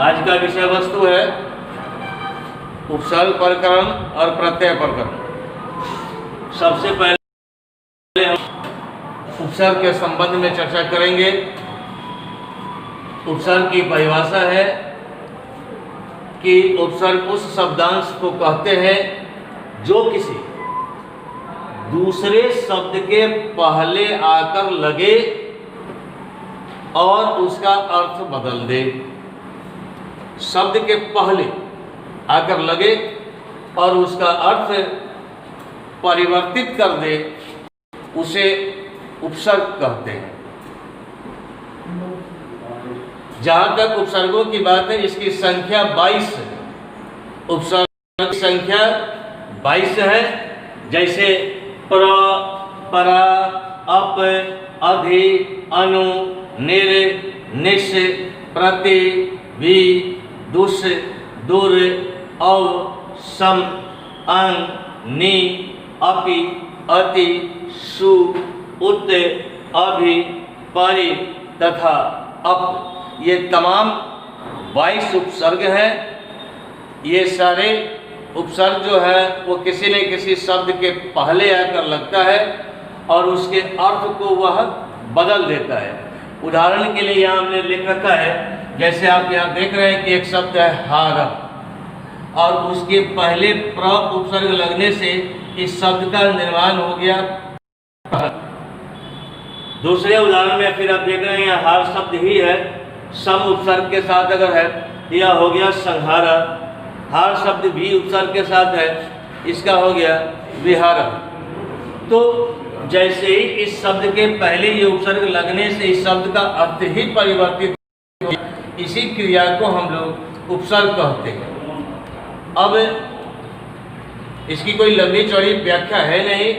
आज का विषय वस्तु है उपसर्ग प्रकरण और प्रत्यय प्रकरण। सबसे पहले हम उपसर्ग के संबंध में चर्चा करेंगे। उपसर्ग की परिभाषा है कि उपसर्ग उस शब्दांश को कहते हैं जो किसी दूसरे शब्द के पहले आकर लगे और उसका अर्थ बदल दे। शब्द के पहले आकर लगे और उसका अर्थ परिवर्तित कर दे, उसे उपसर्ग कहते हैं। जहाँ तक उपसर्गों की बात है, इसकी संख्या 22 है। उपसर्ग की संख्या 22 है। जैसे प्र, परा, अप, अधि, अनु, निर, निश, प्रति, वि, दुष, दुर, अव, सम, अं, नि, अपि, अति, सु, उत, अभि, परि तथा अप, ये तमाम 22 उपसर्ग हैं। ये सारे उपसर्ग जो है वो किसी न किसी शब्द के पहले आकर लगता है और उसके अर्थ को वह बदल देता है। उदाहरण के लिए यहाँ हमने लिख रखा है, जैसे आप यहाँ देख रहे हैं कि एक शब्द है हार और उसके पहले प्र उपसर्ग लगने से इस शब्द का निर्माण हो गया। दूसरे उदाहरण में फिर आप देख रहे हैं यहाँ हार शब्द ही है, सम उपसर्ग के साथ अगर है, यह हो गया संहार। हार शब्द भी उपसर्ग के साथ है, इसका हो गया विहार। तो जैसे ही इस शब्द के पहले ये उपसर्ग लगने से इस शब्द का अर्थ ही परिवर्तित हो, इसी क्रिया को हम लोग उपसर्ग कहते हैं। अब इसकी कोई लंबी चौड़ी व्याख्या है नहीं।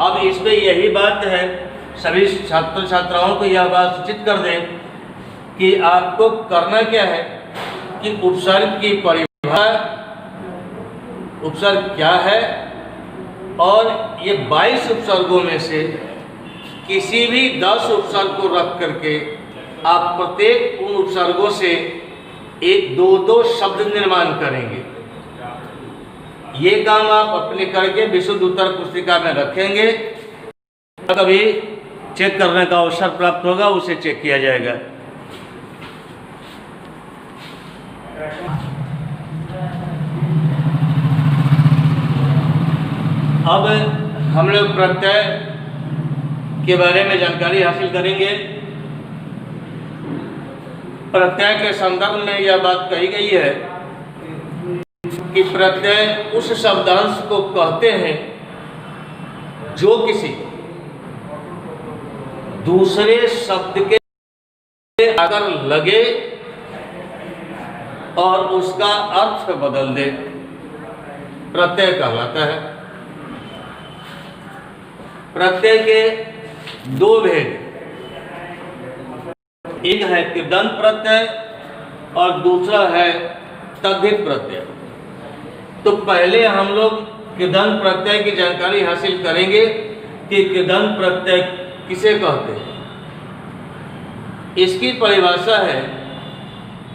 अब इसमें यही बात है, सभी छात्र छात्राओं को यह बात सूचित कर दें कि आपको करना क्या है कि उपसर्ग की परिभाषा, उपसर्ग क्या है, और ये 22 उपसर्गों में से किसी भी 10 उपसर्ग को रख करके आप प्रत्येक उन उपसर्गों से एक दो शब्द निर्माण करेंगे। ये काम आप अपने करके विशुद्ध उत्तर पुस्तिका में रखेंगे। कभी चेक करने का अवसर प्राप्त होगा, उसे चेक किया जाएगा। अब हम लोग प्रत्यय के बारे में जानकारी हासिल करेंगे। प्रत्यय के संदर्भ में यह बात कही गई है कि प्रत्यय उस शब्दांश को कहते हैं जो किसी दूसरे शब्द के आकर लगे और उसका अर्थ बदल दे, प्रत्यय कहलाता है। प्रत्यय के दो भेद, एक है कृदंत प्रत्यय और दूसरा है तद्धित प्रत्यय। तो पहले हम लोग कृदंत प्रत्यय की जानकारी हासिल करेंगे कि कृदंत प्रत्यय किसे कहते हैं। इसकी परिभाषा है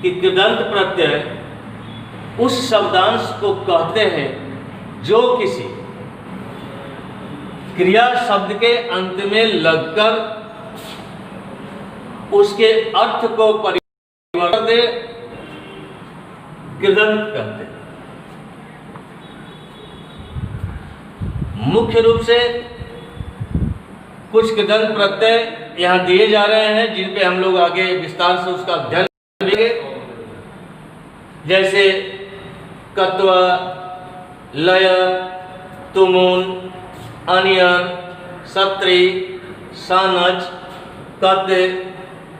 कि कृदंत प्रत्यय उस शब्दांश को कहते हैं जो किसी क्रिया शब्द के अंत में लगकर उसके अर्थ को परिवर्तन दे, कृदंत कहते हैं। मुख्य रूप से कुछ कृदंत प्रत्यय यहाँ दिए जा रहे हैं जिन पे हम लोग आगे विस्तार से उसका अध्ययन करेंगे। जैसे कत्व, लय, तुमुन, अनियन, सत्री, सानच, कद,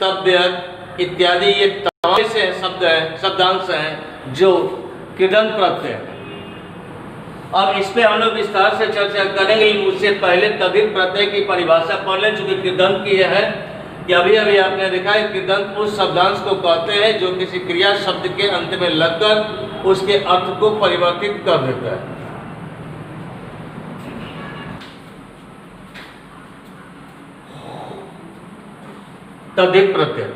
तव्यक इत्यादि ये तमाम ऐसे शब्द हैं, शब्दांश हैं जो कृदंत प्रत्यय हैं। अब इस पे हम लोग विस्तार से चर्चा करेंगे। उससे पहले तद्धित प्रत्यय की परिभाषा पढ़ लें, चूंकि कृदंत की है कि अभी अभी आपने देखा है कृदंत उस शब्दांश को कहते हैं जो किसी क्रिया शब्द के अंत में लगकर उसके अर्थ को परिवर्तित कर देता है। तद्धित प्रत्यय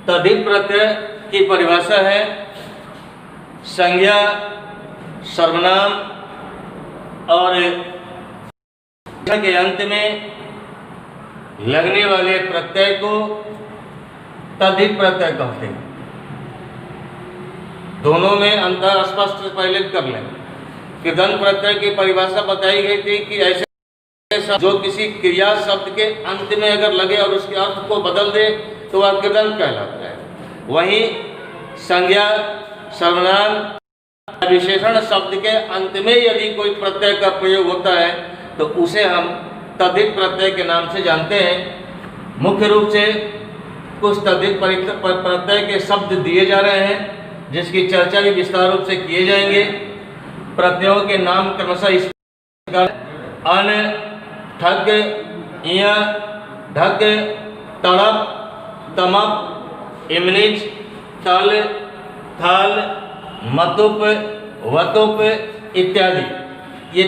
तद्धित प्रत्यय की परिभाषा है संज्ञा, सर्वनाम और के अंत में लगने वाले प्रत्यय को तद्धित प्रत्यय कहते हैं। दोनों में अंतर स्पष्ट पहले कर लें। कृदंत प्रत्यय की परिभाषा बताई गई थी कि ऐसे जो किसी क्रिया शब्द के अंत में अगर लगे और उसके अर्थ को बदल दे तो वह कृदंत कहलाता है। वहीं संज्ञा, सर्वनाम, विशेषण शब्द के अंत में यदि कोई प्रत्यय का प्रयोग होता है तो उसे हम तद्धित प्रत्यय के नाम से जानते हैं। मुख्य रूप से कुछ तद्धित प्रत्यय के शब्द दिए जा रहे हैं जिसकी चर्चा भी विस्तार रूप से किए जाएंगे। प्रत्ययों के नाम क्रमशः इस प्रकार अन, ठग, इय, ढग, तड़प, तमप, इमनिच, तल, थल, मतुप, वतुप इत्यादि। ये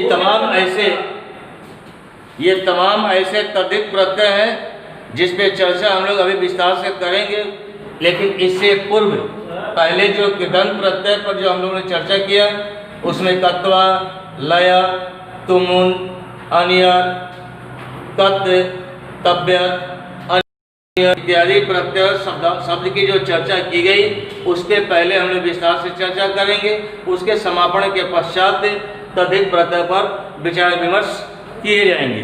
तमाम ऐसे तद्धित प्रत्यय हैं जिस पे चर्चा हम लोग अभी विस्तार से करेंगे। लेकिन इससे पूर्व पहले जो कृदंत प्रत्यय पर जो हम लोगों ने चर्चा किया उसमें कत्वा, लय, तुमुन, अनियर, तत्, तब्यत इत्यादि प्रत्यय शब्द की जो चर्चा की गई उस पर पहले हम लोग विस्तार से चर्चा करेंगे। उसके समापन के पश्चात तद्धित प्रत्यय पर विचार विमर्श किए जाएंगे।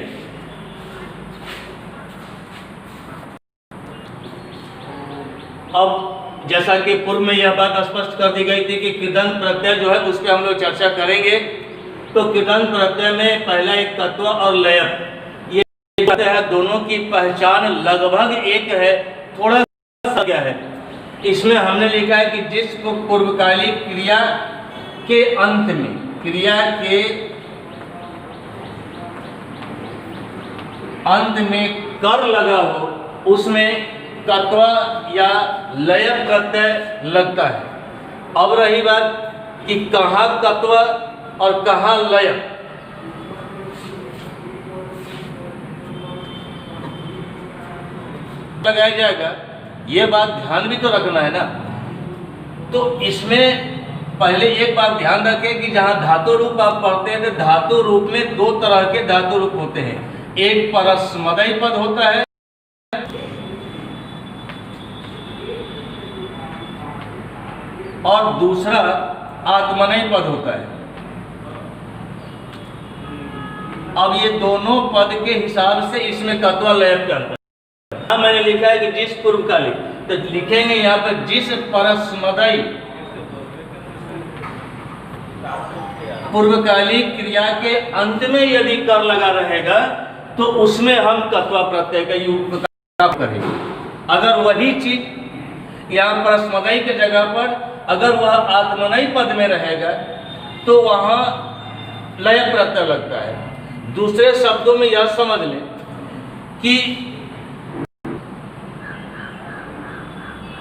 अब जैसा कि पूर्व में यह बात स्पष्ट कर दी गई थी कि कृदंत प्रत्यय जो है उस पर हम लोग चर्चा करेंगे। तो कृदंत प्रत्यय में पहला एक तत्व और लय, ये है दोनों की पहचान लगभग एक है, थोड़ा सा क्या है। इसमें हमने लिखा है कि जिसको पूर्वकालिक क्रिया के अंत में, क्रिया के अंत में कर लगा हो उसमें तत्व या लय प्रत्यय लगता है। अब रही बात कि कहाँ तत्व और कहाँ लय। लगाया जाएगा, ये बात ध्यान भी तो रखना है ना। तो इसमें पहले एक बात ध्यान रखें कि जहां धातु रूप आप पढ़ते हैं तो धातु रूप में दो तरह के धातु रूप होते हैं। एक परस्मैपदी पद होता है और दूसरा आत्मनेय पद होता है। अब ये दोनों पद के हिसाब से इसमें तत्व लय करता है। मैंने लिखा है कि जिस पूर्वकालिक, तो लिखेंगे यहाँ पर जिस परस्मैपदी पूर्वकालिक क्रिया के अंत में यदि कर लगा रहेगा तो उसमें हम तत्व प्रत्यय का योग करेंगे। अगर वही चीज यहाँ परस्मैपदी के जगह पर अगर वह आत्मनेय पद में रहेगा तो वहां लय प्रत्यय लगता है। दूसरे शब्दों में यह समझ लें कि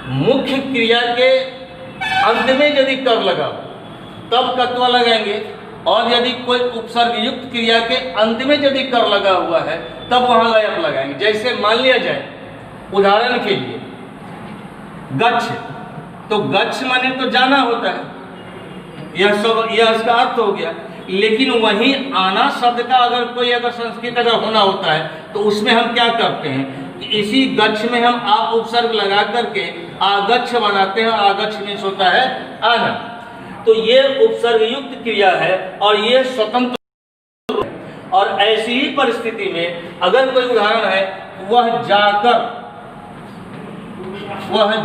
मुख्य क्रिया के अंत में यदि कर लगा तब कत्वा लगाएंगे, और यदि कोई उपसर्ग युक्त क्रिया के अंत में यदि कर लगा हुआ है तब वहां लय लगाएंगे। जैसे मान लिया जाए उदाहरण के लिए गच्छ, तो गच्छ माने तो जाना होता है, यह इसका अर्थ हो गया। लेकिन वहीं आना शब्द का अगर संस्कृत अगर होना होता है तो उसमें हम क्या करते हैं कि इसी गच्छ में हम आ उपसर्ग लगा करके आगच्छ बनाते हैं। आगच्छ मीन्स होता है आना। तो ये उपसर्ग युक्त क्रिया है और ये स्वतंत्र है। और ऐसी ही परिस्थिति में अगर कोई उदाहरण है वह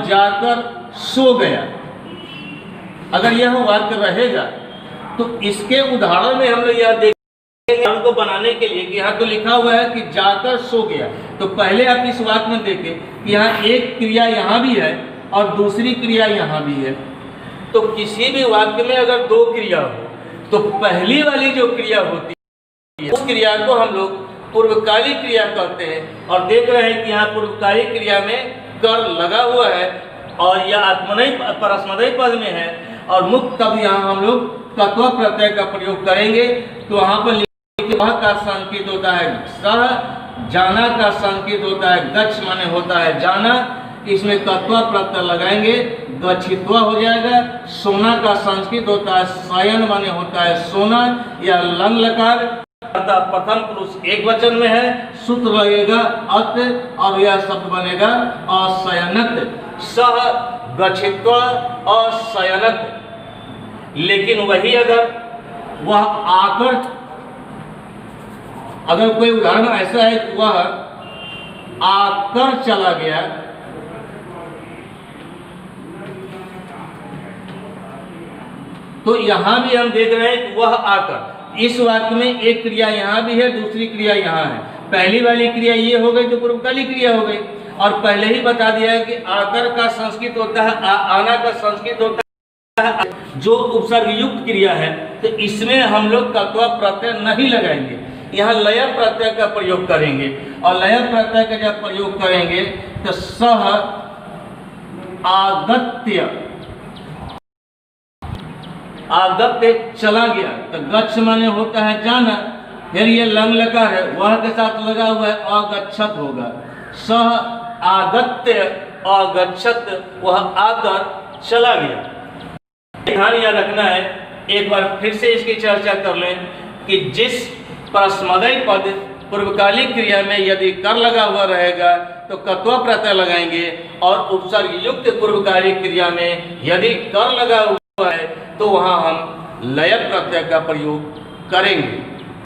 जाकर सो गया, अगर यह वाक्य रहेगा तो इसके उदाहरण में हम लोग यह देखेंगे को बनाने के लिए कि यहाँ तो लिखा हुआ है कि जाकर सो गया। तो पहले आप इस वाक्य में देखें कि यहाँ एक क्रिया यहाँ भी है और दूसरी क्रिया यहाँ भी है। तो किसी भी वाक्य में अगर दो क्रिया हो तो पहली वाली जो क्रिया होती है उस क्रिया को हम लोग पूर्वकालिक क्रिया कहते हैं। और देख रहे हैं कि यहाँ पूर्वकालिक क्रिया में कर लगा हुआ है और यह आत्मनेय परस्मैपदी पद में है और मुक्त तब यहाँ हम लोग तत्व प्रत्यय का प्रयोग करेंगे। तो वहाँ पर वह का संकेत होता है सह, जाना का संकेत होता है गच्छ माने होता है जाना, इसमें तत्व प्रत्यय लगाएंगे, गच्छित्वा हो जाएगा। सोना का संस्कृत होता है शयन, माने होता है सोना, या लंग लकार अर्थात प्रथम पुरुष एक वचन में है, सूत्र लगेगा अत और यह शब्द बनेगा अशयनत, सह गच्छित्वा अशयनत। लेकिन वही अगर वह आकर, अगर कोई उदाहरण ऐसा है कि वह आकर चला गया, तो यहां भी हम देख रहे हैं कि वह आकर, इस वाक्य में एक क्रिया यहां भी है, दूसरी क्रिया यहां है। पहली वाली क्रिया ये हो गई जो पूर्वकालिक क्रिया हो गई, और पहले ही बता दिया है कि आकर का संस्कृत होता है, आना का संस्कृत होता है जो उपसर्ग युक्त क्रिया है। तो इसमें हम लोग तत्व प्रत्यय नहीं लगाएंगे, यहाँ लय प्रत्यय का प्रयोग करेंगे। और लय प्रत्यय का जब प्रयोग करेंगे तो सह आगत्य, आगत्य चला गया, तो गच्छ माने होता है जाना, फिर ये लंग लकार है, वह के साथ लगा हुआ है, अगच्छत होगा। सह आगत्य अगच्छत, वह आकर चला गया। ध्यान यह रखना है, एक बार फिर से इसकी चर्चा कर लें कि जिस परस्मैपदी पद पूर्वकालिक क्रिया में यदि कर लगा हुआ रहेगा तो कत्व प्रत्यय लगाएंगे, और उपसर्ग युक्त पूर्वकालिक क्रिया में यदि कर लगा हुआ है तो वहां हम लय प्रत्यय का प्रयोग करेंगे।